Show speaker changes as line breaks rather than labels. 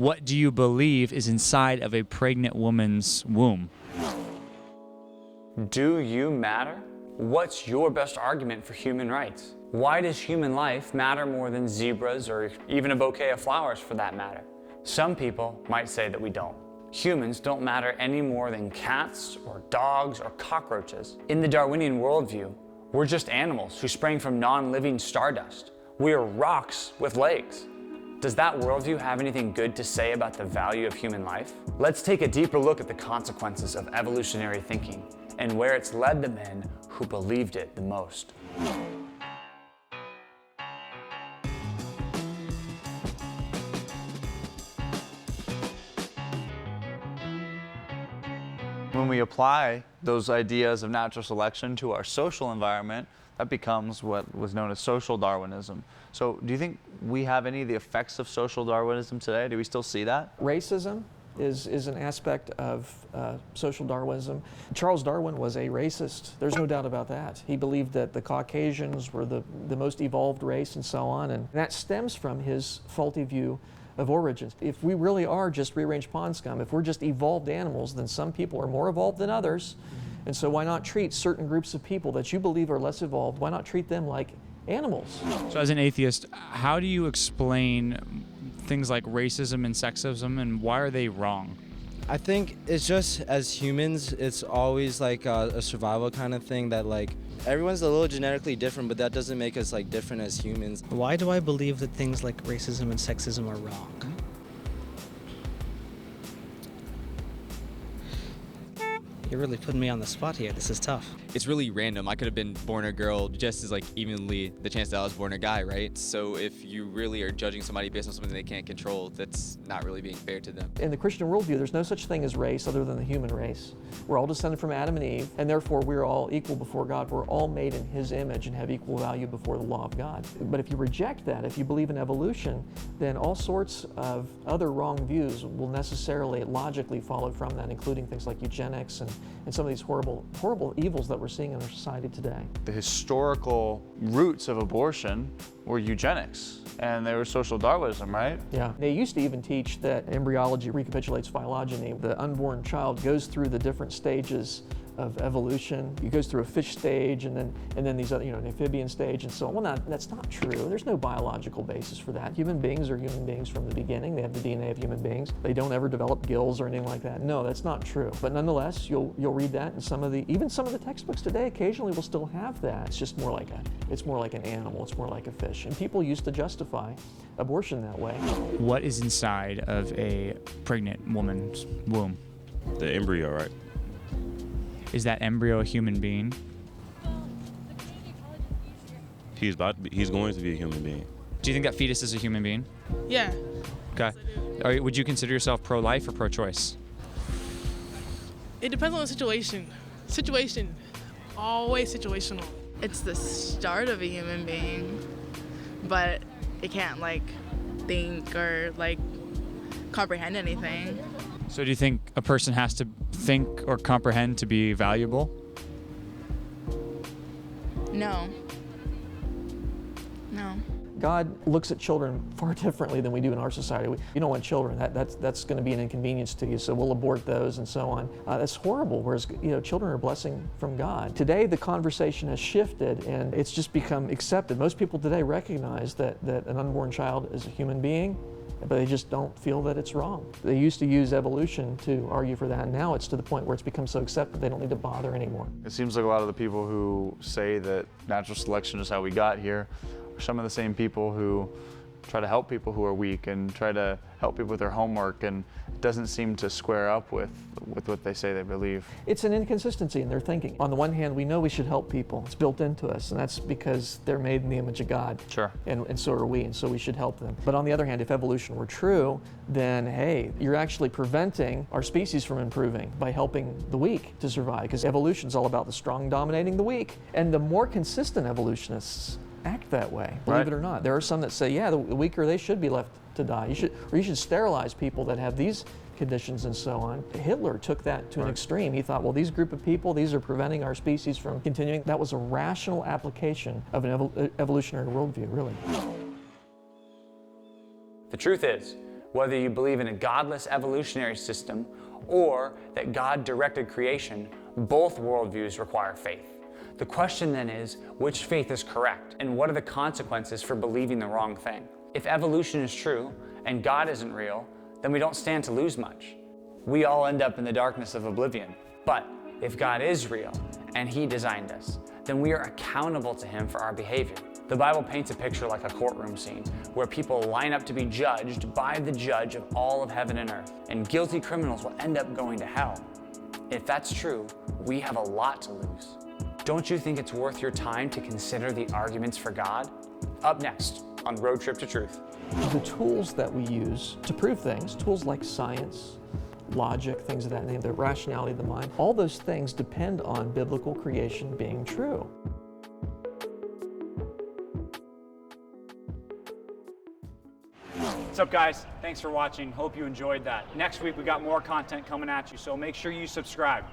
What do you believe is inside of a pregnant woman's womb?
Do you matter? What's your best argument for human rights? Why does human life matter more than zebras or even a bouquet of flowers for that matter? Some people might say that we don't. Humans don't matter any more than cats or dogs or cockroaches. In the Darwinian worldview, we're just animals who sprang from non-living stardust. We are rocks with legs. Does that worldview have anything good to say about the value of human life? Let's take a deeper look at the consequences of evolutionary thinking and where it's led the men who believed it the most.
When we apply those ideas of natural selection to our social environment, that becomes what was known as social Darwinism. So do you think we have any of the effects of social Darwinism today? Do we still see that?
Racism is an aspect of social Darwinism. Charles Darwin was a racist. There's no doubt about that. He believed that the Caucasians were the most evolved race and so on, and that stems from his faulty view of origins. If we really are just rearranged pond scum, if we're just evolved animals, then some people are more evolved than others. And so why not treat certain groups of people that you believe are less evolved, why not treat them like animals?
So as an atheist, how do you explain things like racism and sexism, and why are they wrong?
I think it's just, as humans, it's always like a survival kind of thing, that like everyone's a little genetically different, but that doesn't make us like different as humans.
Why do I believe that things like racism and sexism are wrong? You're really putting me on the spot here. This is tough.
It's really random. I could have been born a girl just as like evenly the chance that I was born a guy, right? So if you really are judging somebody based on something they can't control, that's not really being fair to them.
In the Christian worldview, there's no such thing as race other than the human race. We're all descended from Adam and Eve, and therefore we're all equal before God. We're all made in His image and have equal value before the law of God. But if you reject that, if you believe in evolution, then all sorts of other wrong views will necessarily logically follow from that, including things like eugenics and some of these horrible evils that we're seeing in our society today.
The historical roots of abortion were eugenics, and they were social Darwinism, right?
Yeah. They used to even teach that embryology recapitulates phylogeny. The unborn child goes through the different stages of evolution. It goes through a fish stage and then these other, an amphibian stage and so on. Well, that's not true. There's no biological basis for that. Human beings are human beings from the beginning. They have the DNA of human beings. They don't ever develop gills or anything like that. No, that's not true. But nonetheless, you'll read that in even some of the textbooks today occasionally will still have that. It's just more like an animal. It's more like a fish. And people used to justify abortion that way.
What is inside of a pregnant woman's womb?
The embryo, right?
Is that embryo a human being?
He's going to be a human being.
Do you think that fetus is a human being?
Yeah.
Okay. Would you consider yourself pro-life or pro-choice?
It depends on the situation. Always situational.
It's the start of a human being, but it can't like think or like comprehend anything.
So do you think a person has to think or comprehend to be valuable?
No.
God looks at children far differently than we do in our society. You don't want children. That's going to be an inconvenience to you, so we'll abort those and so on. That's horrible, whereas children are a blessing from God. Today the conversation has shifted and it's just become accepted. Most people today recognize that an unborn child is a human being, but they just don't feel that it's wrong. They used to use evolution to argue for that, and now it's to the point where it's become so accepted they don't need to bother anymore.
It seems like a lot of the people who say that natural selection is how we got here are some of the same people who try to help people who are weak and try to help people with their homework, and it doesn't seem to square up with what they say they believe.
It's an inconsistency in their thinking. On the one hand, we know we should help people. It's built into us, and that's because they're made in the image of God.
Sure.
And so are we, and so we should help them. But on the other hand, if evolution were true, then hey, you're actually preventing our species from improving by helping the weak to survive, because evolution's all about the strong dominating the weak. And the more consistent evolutionists act that way, believe it or not. There are some that say, yeah, the weaker they should be left to die. You should sterilize people that have these conditions and so on. Hitler took that to an extreme. He thought, well, these group of people, these are preventing our species from continuing. That was a rational application of an evolutionary worldview, really.
The truth is, Whether you believe in a godless evolutionary system or that God directed creation, both worldviews require faith. The question then is, which faith is correct, and what are the consequences for believing the wrong thing? If evolution is true and God isn't real, then we don't stand to lose much. We all end up in the darkness of oblivion. But if God is real and He designed us, then we are accountable to Him for our behavior. The Bible paints a picture like a courtroom scene where people line up to be judged by the judge of all of heaven and earth, and guilty criminals will end up going to hell. If that's true, we have a lot to lose. Don't you think it's worth your time to consider the arguments for God? Up next on Road Trip to Truth.
The tools that we use to prove things, tools like science, logic, things of that nature, the rationality of the mind, all those things depend on biblical creation being true.
What's up, guys? Thanks for watching. Hope you enjoyed that. Next week we got more content coming at you, so make sure you subscribe.